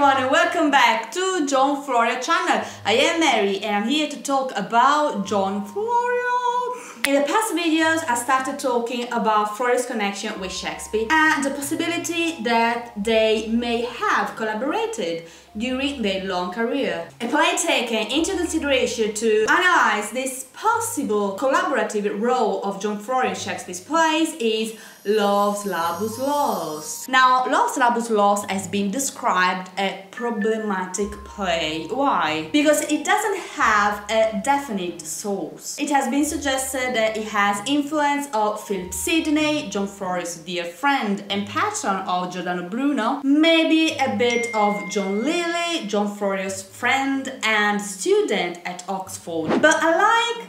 everyone and welcome back to John Florio channel. I am Mary and I'm here to talk about John Florio. In the past videos I started talking about Florio's connection with Shakespeare and the possibility that they may have collaborated during their long career. A play taken into consideration to analyze this possible collaborative role of John Florio in Shakespeare's plays is Florio'S Lost. Now, Florio'S Lost has been described a problematic play. Why? Because it doesn't have a definite source. It has been suggested that it has influence of Sidney, John Florio's dear friend and patron of Giordano Bruno, maybe a bit of John Lyly, John Florio's friend and student at Oxford. But unlike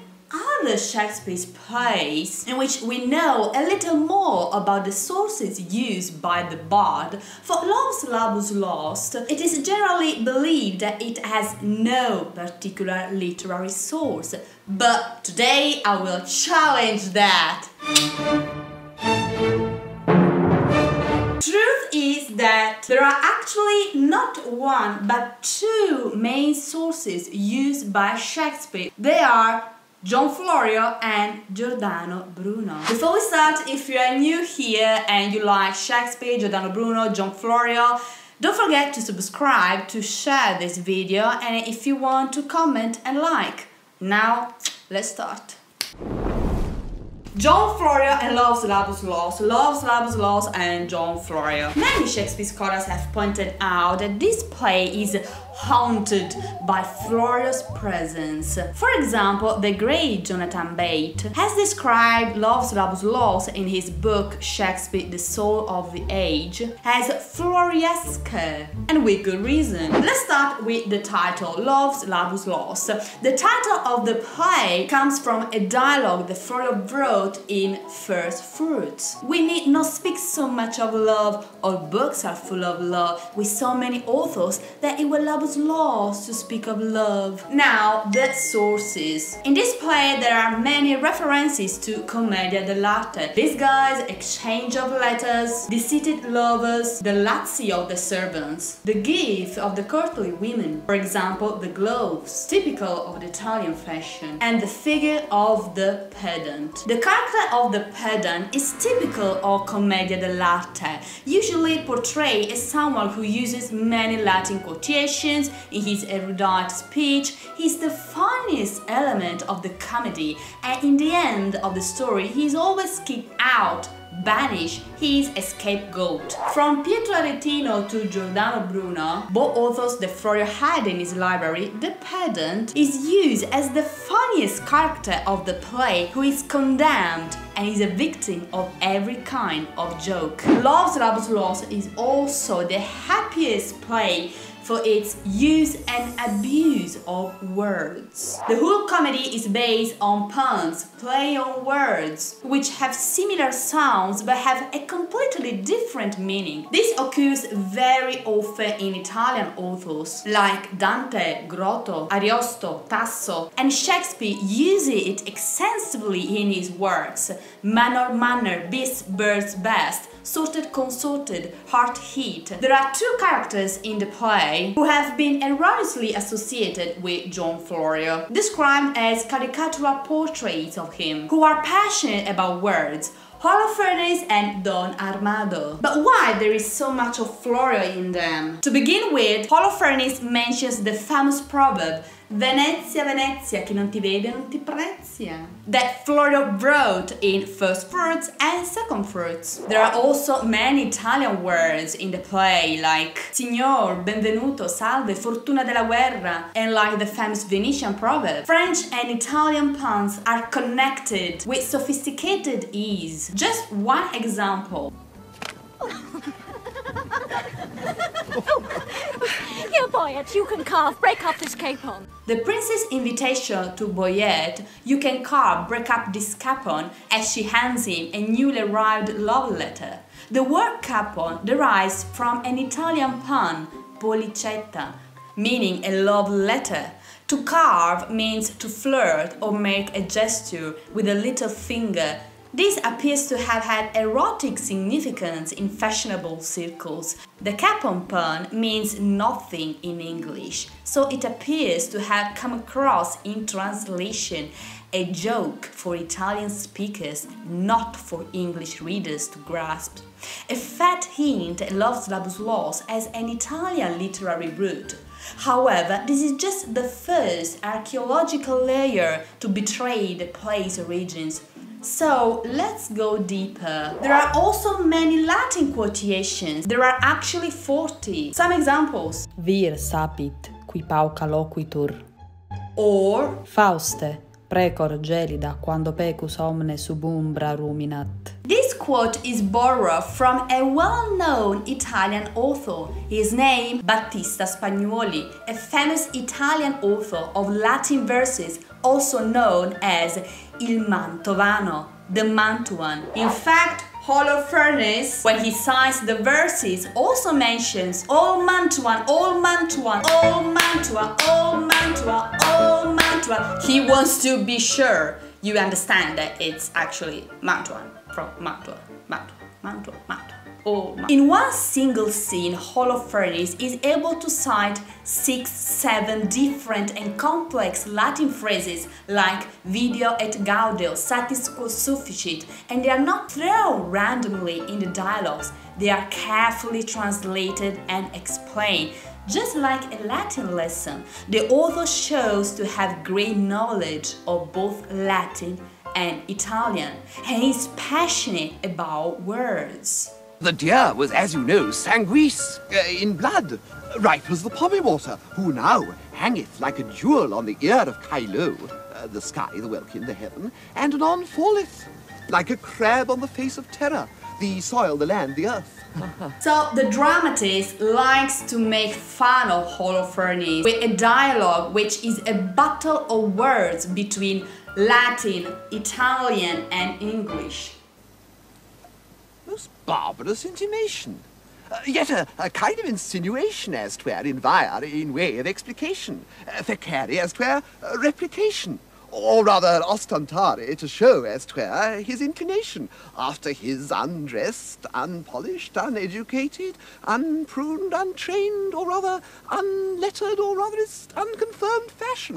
other Shakespeare's plays, in which we know a little more about the sources used by the bard, for Florio'S Lost, it is generally believed that it has no particular literary source. But today I will challenge that. Truth is that there are actually not one but two main sources used by Shakespeare. They are John Florio and Giordano Bruno. Before we start, if you are new here and you like Shakespeare, Giordano Bruno, John Florio, don't forget to subscribe, to share this video, and if you want to comment and like. Now, let's start. John Florio and Florio'S Lost and John Florio. Many Shakespeare scholars have pointed out that this play is haunted by Florio's presence. For example, the great Jonathan Bate has described Florio'S Lost in his book Shakespeare, the Soul of the Age as Florio'esque, and with good reason. Let's start with the title, Florio'S Lost. The title of the play comes from a dialogue that Florio wrote in First Fruits. We need not speak so much of love, all books are full of love, with so many authors that it will lost to speak of love. Now, the sources. In this play there are many references to Commedia dell'arte. These guys, exchange of letters, deceived lovers, the lazzi of the servants, the gift of the courtly women, for example the gloves, typical of the Italian fashion, and the figure of the pedant. The character of the pedant is typical of Commedia dell'arte, usually portrayed as someone who uses many Latin quotations in his erudite speech. He's the funniest element of the comedy, and in the end of the story he is always kicked out, banished, he is a scapegoat. From Pietro Aretino to Giordano Bruno, both authors that Florio had in his library, the pedant is used as the funniest character of the play, who is condemned and is a victim of every kind of joke. Florio'S Lost is also the happiest play for its use and abuse of words. The whole comedy is based on puns, play on words, which have similar sounds but have a completely different meaning. This occurs very often in Italian authors like Dante, Grotto, Ariosto, Tasso, and Shakespeare uses it extensively in his works. Manner, beast, birds, best, sorted, consorted, heart, heat. There are two characters in the play who have been erroneously associated with John Florio, described as caricatural portraits of him, who are passionate about words, Holofernes and Don Armado. But why there is so much of Florio in them? To begin with, Holofernes mentions the famous proverb Venezia, Venezia, chi non ti vede non ti prezia, that Florio wrote in First Fruits and Second Fruits. There are also many Italian words in the play, like Signor, Benvenuto, Salve, Fortuna della guerra, and like the famous Venetian proverb. French and Italian puns are connected with sophisticated ease. Just one example. Here, Boyette, you can carve, break up this capon. The prince's invitation to Boyette, you can carve, break up this capon, as she hands him a newly arrived love letter. The word capon derives from an Italian pun, policetta, meaning a love letter. To carve means to flirt or make a gesture with a little finger, This appears to have had erotic significance in fashionable circles. The capon pun means nothing in English, so it appears to have come across in translation a joke for Italian speakers, not for English readers to grasp. A fat hint at Lovelace as an Italian literary root. However, this is just the first archaeological layer to betray the play's origins. So let's go deeper. There are also many Latin quotations. There are actually 40. Some examples. Vir sapit, qui pauca loquitur. Or Fauste, precor gelida, quando pecus omne sub umbra ruminat. this quote is borrowed from a well-known Italian author. His name, Battista Spagnuoli, a famous Italian author of Latin verses, also known as Il Mantovano, the Mantuan. In fact, Holofernes, when he cites the verses, also mentions all Mantuan, all Mantuan, all Mantua, all Mantua, all Mantua. He wants to be sure you understand that it's actually Mantuan, from Mantua, Mantua, Mantua, Mantua. Oh, in one single scene, Holofernes is able to cite 6-7 different and complex Latin phrases like video et gaudio, satisco sufficit, and they are not thrown randomly in the dialogues. They are carefully translated and explained. Just like a Latin lesson, the author shows to have great knowledge of both Latin and Italian, and is passionate about words. The deer was, as you know, sanguis, in blood, ripe as the poppy water, who now hangeth like a jewel on the ear of Kylo, the sky, the welkin, the heaven, and anon falleth, like a crab on the face of terror, the soil, the land, the earth. So the dramatist likes to make fun of Holofernes with a dialogue which is a battle of words between Latin, Italian and English. Most barbarous intimation. Yet a kind of insinuation as 'twere in vire, in way of explication, fecare as 'twere replication, or rather ostentare to show as 'twere his inclination, after his undressed, unpolished, uneducated, unpruned, untrained, or rather unlettered, or rather unconfirmed fashion.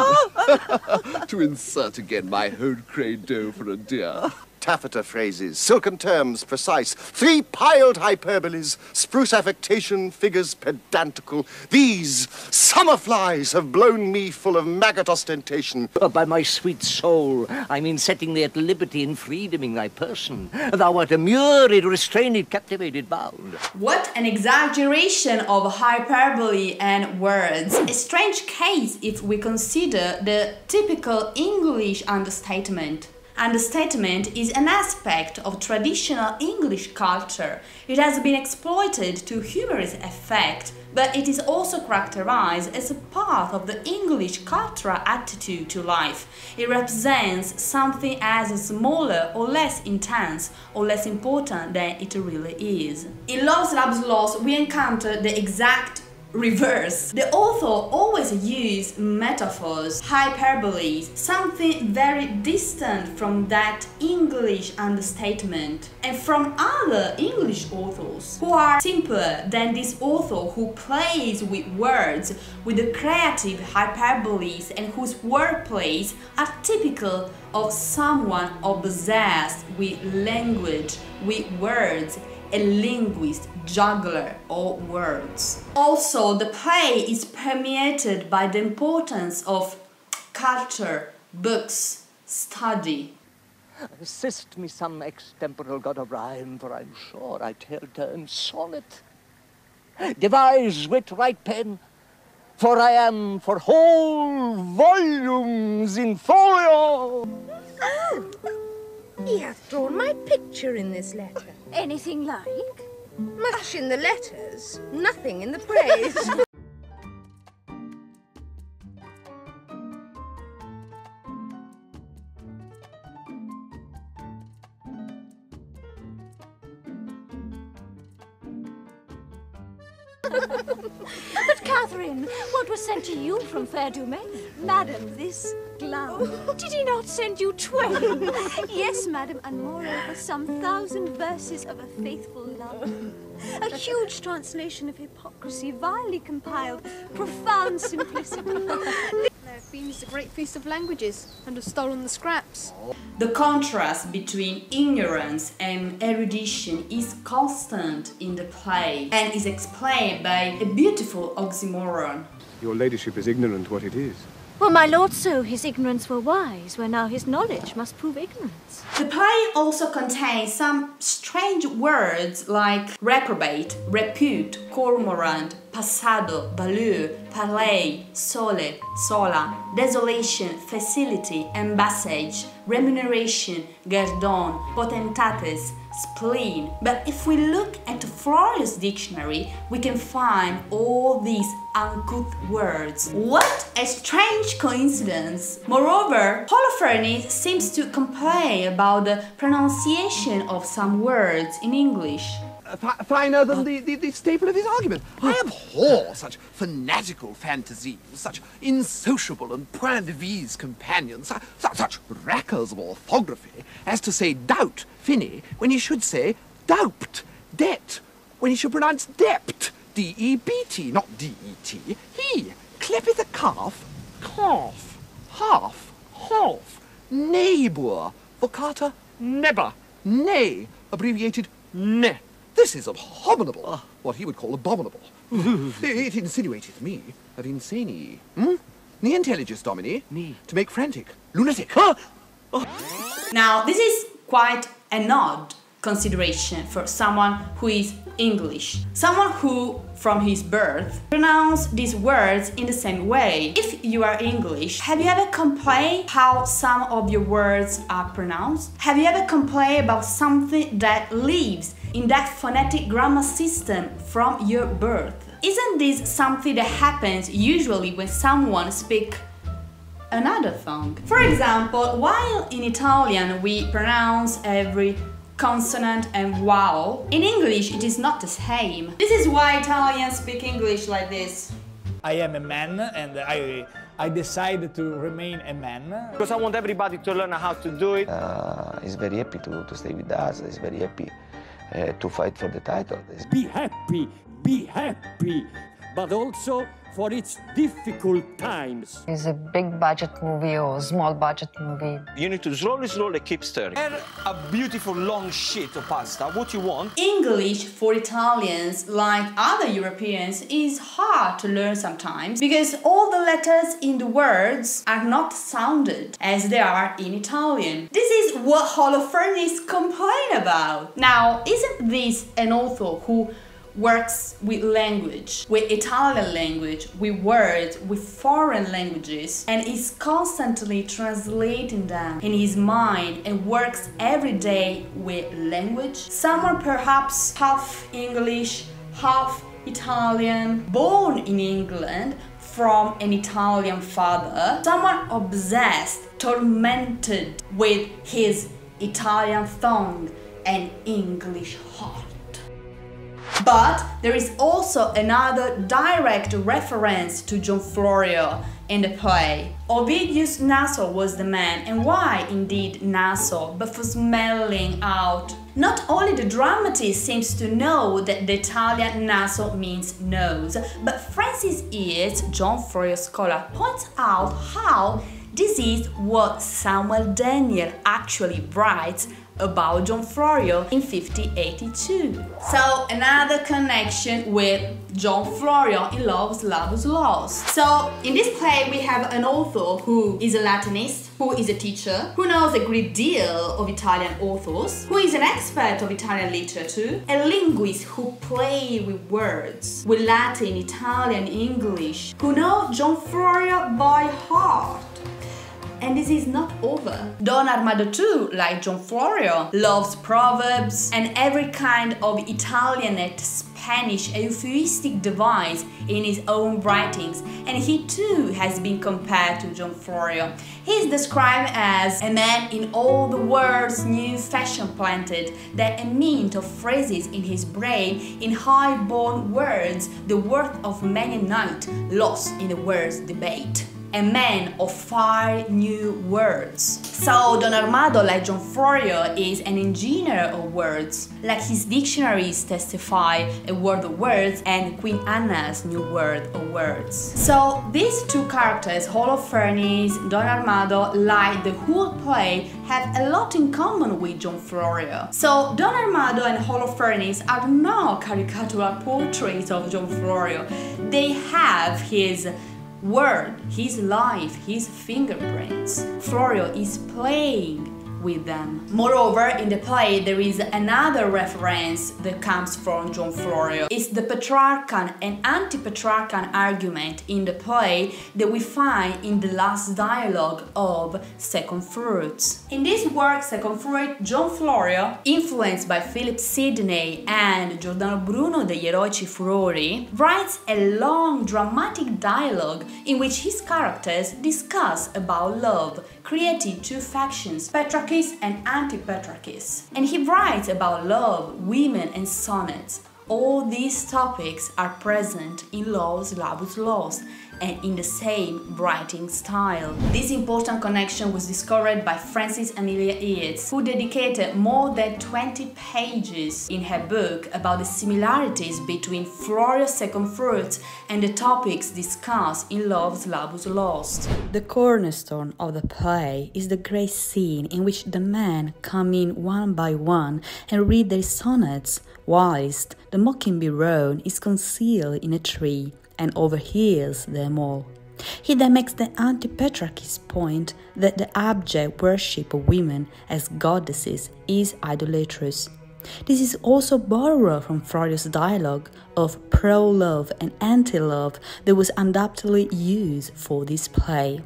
To insert again my hode-credo for a deer. Taffeta phrases, silken terms precise, three-piled hyperboles, spruce affectation, figures pedantical. These summer flies have blown me full of maggot ostentation. Oh, by my sweet soul, I mean setting thee at liberty and freedoming thy person. Thou art immured, restrained, captivated, bound. What an exaggeration of hyperbole and words. A strange case if we consider the typical English understatement. Understatement is an aspect of traditional English culture. It has been exploited to humorous effect, but it is also characterized as a part of the English cultural attitude to life. It represents something as smaller or less intense or less important than it really is. In Love's Love's Lost, we encounter the exact reverse. The author always used metaphors, hyperboles, something very distant from that English understatement, and from other English authors who are simpler than this author who plays with words with the creative hyperboles and whose wordplays are typical of someone obsessed with language, with words, a linguist, juggler of words. Also, the play is permeated by the importance of culture, books, study. Assist me some extemporal god of rhyme, for I'm sure I tell terms sonnet. Devise with right pen, for I am for whole volumes in folio. Oh, he hath drawn my picture in this letter. Anything like? Much in the letters, nothing in the praise. But, Catherine, what was sent to you from fair domain? Madam, this glove. Did he not send you 12? Yes, madam, and moreover, some 1,000 verses of a faithful love. A huge translation of hypocrisy, vilely compiled, profound simplicity. There have been a great feast of languages, and have stolen the scraps. The contrast between ignorance and erudition is constant in the play and is explained by a beautiful oxymoron. Your ladyship is ignorant what it is. Well, my lord, so his ignorance were wise, where now his knowledge must prove ignorance. The play also contains some strange words like reprobate, repute, cormorant, passado, valeur, parler, sole, sola, desolation, facility, embassage, remuneration, guerdon, potentates, spleen. But if we look at Florio's dictionary, we can find all these uncouth words. What a strange coincidence! Moreover, Holofernes seems to complain about the pronunciation of some words in English. Finer than the staple of his argument. I abhor such fanatical fantasies, such insociable and point de vue companions, such wreckers of orthography, as to say doubt, finny, when he should say doubt, debt, when he should pronounce dept, D-E-B-T, not D-E-T. He clippeth a calf, calf, half, half, neighbour, vocata, never, nay, abbreviated ne. This is abominable, what he would call abominable. It insinuateth me of insani. Ne intelligis, Domini, to make frantic, lunatic. Now, this is quite an odd consideration for someone who is English. Someone who, from his birth, pronounce these words in the same way. If you are English, have you ever complained how some of your words are pronounced? Have you ever complained about something that lives in that phonetic grammar system from your birth? Isn't this something that happens usually when someone speaks another tongue? For example, while in Italian we pronounce every consonant and vowel, in English it is not the same. This is why Italians speak English like this. I am a man and I decided to remain a man. Because I want everybody to learn how to do it. He's very happy to stay with us. He's very happy to fight for the title. Be happy, but also for its difficult times. Is a big budget movie or small budget movie? You need to slowly keep stirring. And a beautiful long sheet of pasta, what you want. English for Italians, like other Europeans, is hard to learn sometimes because all the letters in the words are not sounded as they are in Italian. This is what Holofernes complain about. Now, isn't this an author who works with language, with Italian language, with words, with foreign languages, and is constantly translating them in his mind and works every day with language? Someone perhaps half English, half Italian, born in England from an Italian father, someone obsessed, tormented with his Italian tongue and English heart. But there is also another direct reference to John Florio in the play. Ovidius Naso was the man, and why indeed Naso, but for smelling out. Not only the dramatist seems to know that the Italian Naso means nose, but Francis Eads, John Florio's scholar, points out how this is what Samuel Daniel actually writes about John Florio in 1582. So another connection with John Florio in Florio's Laws. So in this play we have an author who is a Latinist, who is a teacher, who knows a great deal of Italian authors, who is an expert of Italian literature, a linguist who plays with words, with Latin, Italian, English, who knows John Florio by heart. And this is not over. Don Armado too, like John Florio, loves proverbs and every kind of Italianate Spanish euphuistic device in his own writings, and he too has been compared to John Florio. He is described as a man in all the world's new fashion planted, that a mint of phrases in his brain, in high-born words, the worth of many a night lost in the world's debate. A man of 5 new words. So Don Armado, like John Florio, is an engineer of words. Like his dictionaries testify a word of words and Queen Anna's new word of words. So these two characters, Holofernes, Don Armado, like the whole play, have a lot in common with John Florio. So Don Armado and Holofernes are not caricatural portraits of John Florio. They have his word, his life, his fingerprints. Florio is playing with them. Moreover, in the play there is another reference that comes from John Florio. It's the Petrarchan and anti-Petrarchan argument in the play that we find in the last dialogue of Second Fruits. In this work, Second Fruit, John Florio, influenced by Philip Sidney and Giordano Bruno degli Eroici Furori, writes a long dramatic dialogue in which his characters discuss about love, creating two factions, Petrarchists and anti-Petrarchists. And he writes about love, women and sonnets. All these topics are present in Laus Labus Laus and in the same writing style. This important connection was discovered by Frances Amelia Yeats, who dedicated more than 20 pages in her book about the similarities between Florio's Second Fruits and the topics discussed in Laus Labus Laus. The cornerstone of the play is the great scene in which the men come in one by one and read their sonnets, whilst the mocking-bee roan is concealed in a tree and overhears them all. He then makes the anti-Petrarchist point that the abject worship of women as goddesses is idolatrous. This is also borrowed from Florio's dialogue of pro-love and anti-love that was undoubtedly used for this play.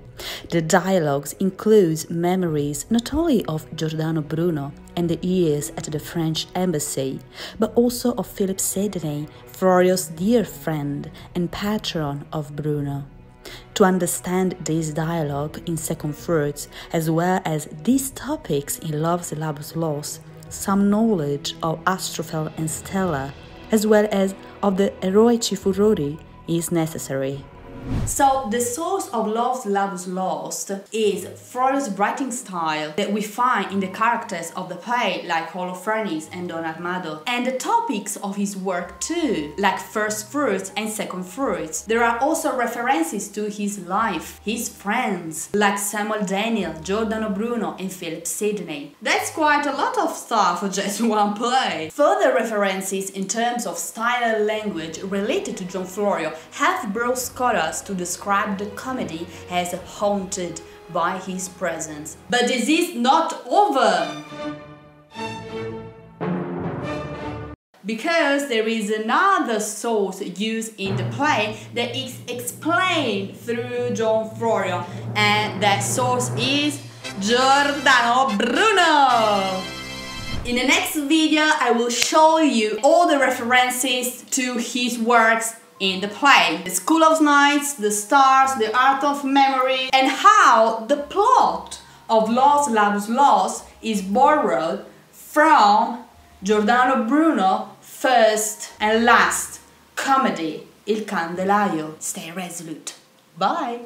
The dialogues includes memories not only of Giordano Bruno and the years at the French embassy, but also of Philip Sidney, Florio's dear friend and patron of Bruno. To understand this dialogue in Second Fruits, as well as these topics in Laus Labus Laus, some knowledge of Astrophel and Stella, as well as of the Eroici Furori, is necessary. So the source of Laus Labus Laus is Florio's writing style that we find in the characters of the play, like Holofernes and Don Armado, and the topics of his work too, like First Fruits and Second Fruits. There are also references to his life, his friends, like Samuel Daniel, Giordano Bruno and Philip Sidney. That's quite a lot of stuff for just one play. Further references in terms of style and language related to John Florio have brought scholars to describe the comedy as haunted by his presence. But this is not over! Because there is another source used in the play that is explained through John Florio, and that source is Giordano Bruno! In the next video I will show you all the references to his works in the play. The School of Nights, the Stars, the Art of Memory, and how the plot of Laus Labus Laus is borrowed from Giordano Bruno's first and last comedy, Il Candelaio. Stay resolute. Bye!